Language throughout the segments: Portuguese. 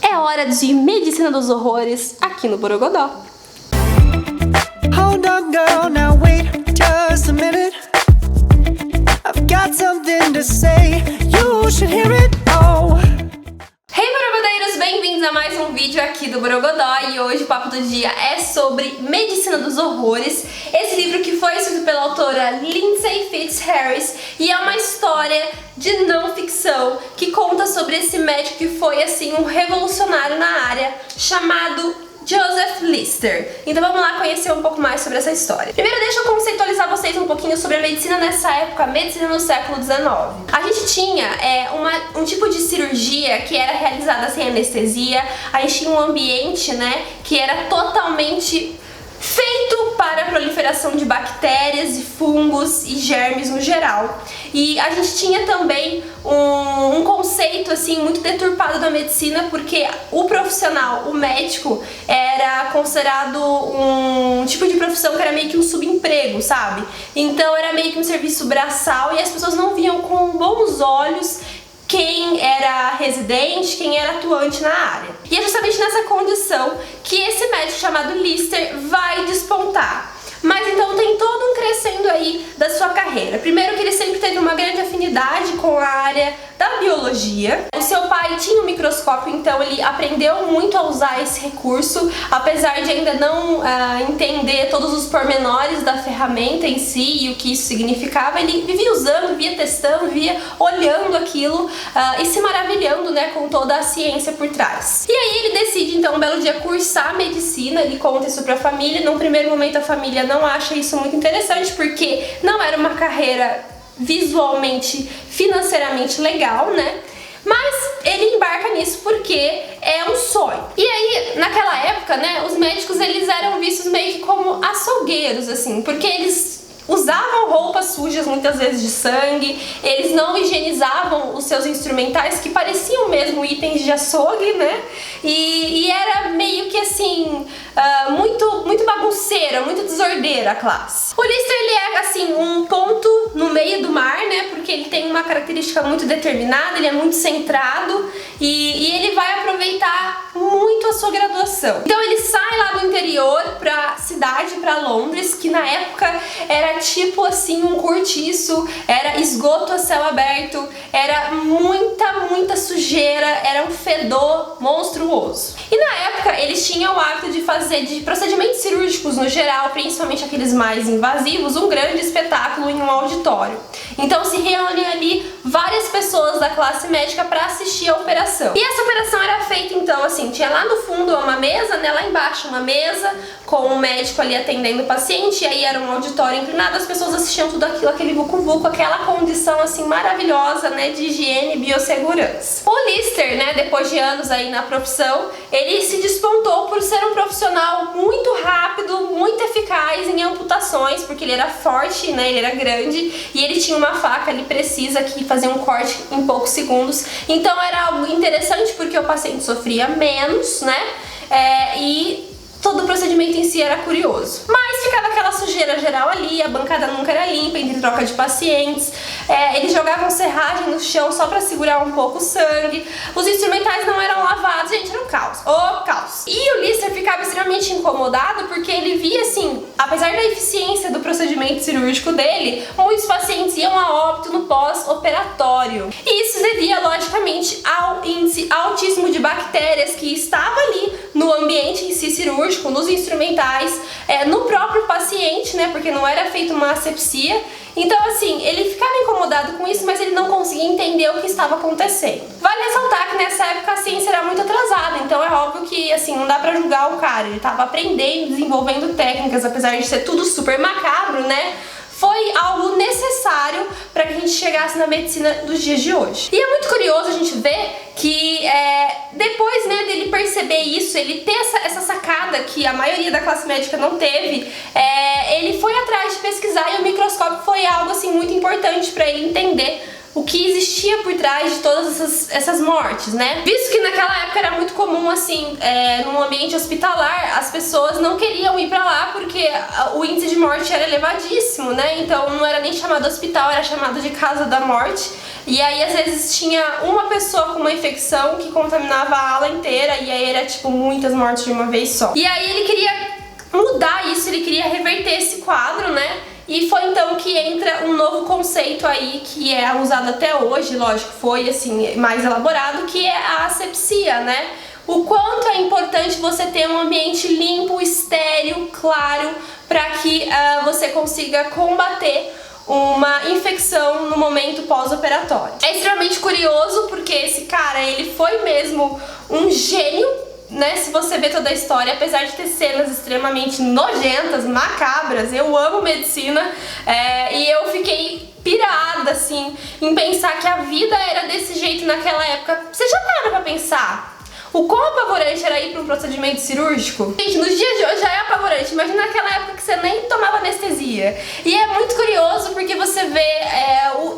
É hora de Medicina dos Horrores aqui no Borogodó. Hold on, girl, now wait just a minute. I've got something to say, you should hear it all. Hey, borogodeiros, bem-vindos a mais um vídeo aqui do Borogodó. E hoje o papo do dia é sobre Medicina dos Horrores. Esse livro que foi escrito pela autora Lindsay Fitzharris e é uma história de não ficção que conta sobre esse médico que foi assim um revolucionário na área, chamado Joseph Lister. Então vamos lá conhecer um pouco mais sobre essa história. Primeiro deixa eu conceitualizar vocês um pouquinho sobre a medicina nessa época, a medicina no século XIX. A gente tinha um tipo de cirurgia que era realizada sem anestesia, a gente tinha um ambiente, né, que era totalmente feito para a proliferação de bactérias e fungos e germes no geral. E a gente tinha também um conceito assim muito deturpado da medicina, porque o profissional, o médico, era considerado um tipo de profissão que era meio que um subemprego, sabe? Então era meio que um serviço braçal e as pessoas não viam com bons olhos quem era residente, quem era atuante na área. E é justamente nessa condição que esse médico chamado Lister vai despontar. Mas então tem todo um crescendo aí da sua carreira. Primeiro que ele sempre teve uma grande afinidade com a área da biologia. O seu pai tinha um microscópio, então ele aprendeu muito a usar esse recurso, apesar de ainda não entender todos os pormenores da ferramenta em si e o que isso significava. Ele vivia usando, via testando, via olhando aquilo e se maravilhando, né, com toda a ciência por trás. E aí ele decide então um belo dia cursar medicina. Ele conta isso pra família. Num primeiro momento a família não acha isso muito interessante, porque não era uma carreira visualmente, financeiramente legal, né? Mas ele embarca nisso porque é um sonho. E aí, naquela época, né, os médicos eles eram vistos meio que como açougueiros, assim, porque eles usavam roupas sujas, muitas vezes de sangue, eles não higienizavam os seus instrumentais, que pareciam mesmo itens de açougue, né? E era meio que assim, muito bagunceira, muito desordeira a classe. O Lister, ele é assim, um ponto no meio do mar, né? Porque ele tem uma característica muito determinada, ele é muito centrado e ele vai aproveitar muito a sua graduação. Então ele sai lá do interior pra cidade, pra Londres, que na época era tipo assim um cortiço, era esgoto a céu aberto, era muita sujeira, era um fedor monstruoso. E na época eles tinham o hábito de fazer de procedimentos cirúrgicos no geral, principalmente aqueles mais invasivos, um grande espetáculo em um auditório. Então se reúnem ali várias pessoas da classe médica para assistir a operação. E essa operação era feita então assim, tinha lá no fundo uma mesa, né, lá embaixo uma mesa com um médico ali atendendo o paciente, e aí era um auditório inclinado, as pessoas assistiam tudo aquilo, aquele vucu-vucu, aquela condição assim maravilhosa, né, de higiene e biossegurança. O Lister, né, depois de anos aí na profissão, ele se despontou por ser um profissional muito rápido, muito eficaz em amputações, porque ele era forte, né, ele era grande e ele tinha uma faca ali precisa que fazia um corte em poucos segundos. Então era algo interessante porque o paciente sofria menos, né, e todo o procedimento em si era curioso. Mas ficava aquela sujeira geral ali, a bancada nunca era limpa, entre troca de pacientes, eles jogavam serragem no chão só pra segurar um pouco o sangue, os instrumentais não eram lavados, gente, era um caos, o caos. E o Lister ficava extremamente incomodado porque ele via assim, apesar da eficiência do procedimento cirúrgico dele, muitos pacientes iam a óbito no pós-operatório. E isso devia, logicamente, ao índice altíssimo de bactérias que estava ali no ambiente em si cirúrgico, nos instrumentais, no próprio paciente, né, porque não era feita uma asepsia. Então assim, ele ficava incomodado com isso, mas ele não conseguia entender o que estava acontecendo. Vale ressaltar que nessa época a ciência era muito atrasada, então é óbvio que assim, não dá pra julgar o cara, ele estava aprendendo, desenvolvendo técnicas, apesar de ser tudo super macabro, né? Foi algo necessário para que a gente chegasse na medicina dos dias de hoje. E é muito curioso a gente ver que depois, né, dele perceber isso, ele ter essa sacada que a maioria da classe médica não teve, ele foi atrás de pesquisar e o microscópio foi algo assim muito importante para ele entender o que existia por trás de todas essas mortes, né? Visto que naquela época era muito comum, assim, num ambiente hospitalar, as pessoas não queriam ir pra lá porque o índice de morte era elevadíssimo, né? Então não era nem chamado hospital, era chamado de casa da morte. E aí às vezes tinha uma pessoa com uma infecção que contaminava a ala inteira, e aí era tipo muitas mortes de uma vez só. E aí ele queria mudar isso, ele queria reverter esse quadro, né? E foi então que entra um novo conceito aí que é usado até hoje, lógico, foi assim mais elaborado, que é a asepsia, né? O quanto é importante você ter um ambiente limpo, estéril, claro, para que você consiga combater uma infecção no momento pós-operatório. É extremamente curioso porque esse cara, ele foi mesmo um gênio, né? Se você vê toda a história, apesar de ter cenas extremamente nojentas, macabras, eu amo medicina, e eu fiquei pirada, assim, em pensar que a vida era desse jeito naquela época. Você já para pra pensar o quão apavorante era ir para um procedimento cirúrgico? Gente, nos dias de hoje já é apavorante. Imagina naquela época que você nem tomava anestesia. E é muito curioso porque você vê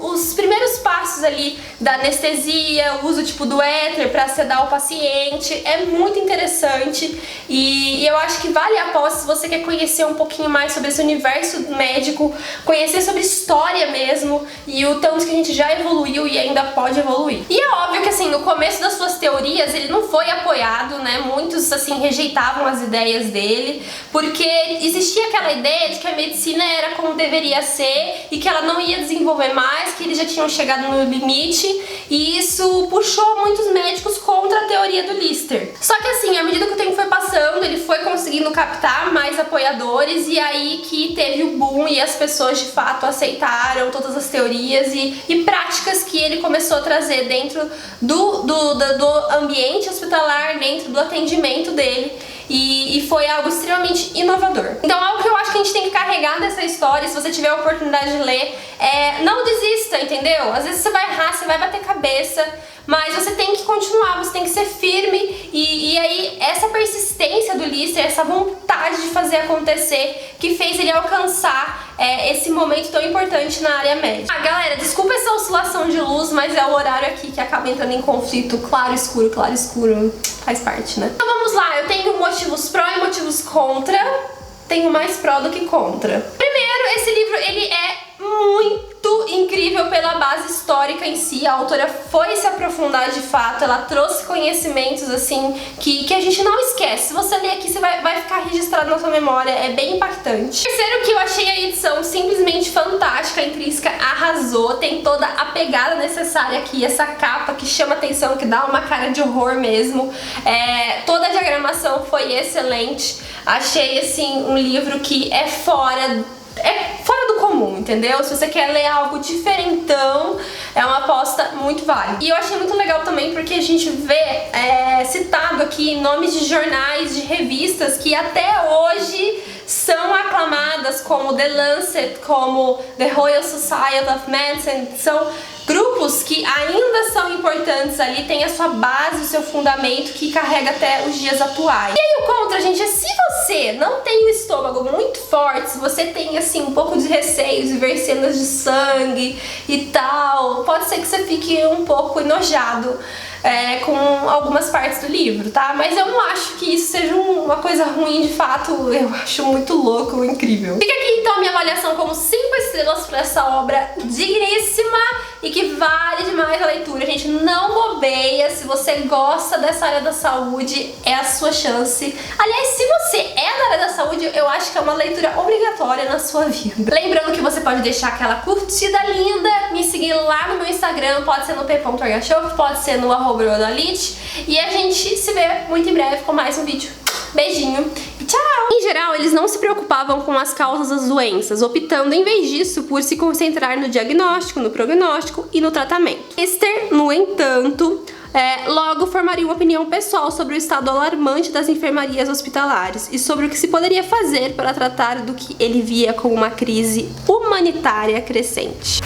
os primeiros passos ali da anestesia, o uso tipo do éter para sedar o paciente. É muito interessante e eu acho que vale a pena, se você quer conhecer um pouquinho mais sobre esse universo médico, conhecer sobre história mesmo e o tanto que a gente já evoluiu e ainda pode evoluir. E é óbvio que assim, no começo das suas teorias ele não foi apoiado, né? Muitos assim rejeitavam as ideias dele, porque existia aquela ideia de que a medicina era como deveria ser e que ela não ia desenvolver mais, que eles já tinham chegado no limite, e isso puxou muitos médicos contra a teoria do Lister. Só que assim, à medida que o tempo foi passando, ele foi conseguindo captar mais apoiadores, e aí que teve o boom e as pessoas de fato aceitaram todas as teorias e práticas que ele começou a trazer dentro do ambiente hospitalar, dentro do atendimento dele, e foi algo extremamente inovador. Então algo que eu acho que a gente tem que carregar dessa história, se você tiver a oportunidade de ler, não desista, entendeu? Às vezes você vai errar, você vai bater cabeça, mas você tem que continuar, você tem que ser firme, e aí essa persistência do Lister, essa vontade de fazer acontecer, que fez ele alcançar esse momento tão importante na área médica. Galera, desculpa essa oscilação de luz, mas é o horário aqui que acaba entrando em conflito, claro, escuro, faz parte, né? Então vamos lá, eu tenho motivos pró e motivos contra, tenho mais pró do que contra. Primeiro, esse livro, ele é muito incrível pela base histórica em si. A autora foi se aprofundar de fato, ela trouxe conhecimentos assim que a gente não esquece. Se você ler aqui, você vai ficar registrado na sua memória, é bem impactante. Terceiro, que eu achei a edição simplesmente fantástica, a Intrínseca arrasou, tem toda a pegada necessária aqui, essa capa que chama atenção, que dá uma cara de horror mesmo, toda a diagramação foi excelente. Achei assim um livro que é fora do comum, entendeu? Se você quer ler algo diferentão, é uma aposta muito válida. E eu achei muito legal também porque a gente vê citado aqui nomes de jornais, de revistas que até hoje são aclamadas, como The Lancet, como The Royal Society of Medicine. São grupos que ainda são importantes ali, tem a sua base, o seu fundamento que carrega até os dias atuais. E aí o contra, gente, é se você não tem o estômago muito forte, se você tem assim um pouco de receio de ver cenas de sangue e tal, pode ser que você fique um pouco enojado com algumas partes do livro, tá? Mas eu não acho que isso seja uma coisa ruim de fato, eu acho muito louco, incrível. Fica aqui então a minha avaliação como 5 estrelas para essa obra digníssima e que vale demais a leitura, gente. Não bobeia, se você gosta dessa área da saúde, é a sua chance. Aliás, se você é da área da saúde, eu acho que é uma leitura obrigatória na sua vida. Lembrando que você pode deixar aquela curtida linda, me seguir lá no meu Instagram, pode ser no p.orgashow, pode ser no @broadalite, e a gente se vê muito em breve com mais um vídeo. Beijinho e tchau! Em geral, eles não se preocupavam com as causas das doenças, optando em vez disso por se concentrar no diagnóstico, no prognóstico e no tratamento. Lister, no entanto, logo formaria uma opinião pessoal sobre o estado alarmante das enfermarias hospitalares e sobre o que se poderia fazer para tratar do que ele via como uma crise humanitária crescente.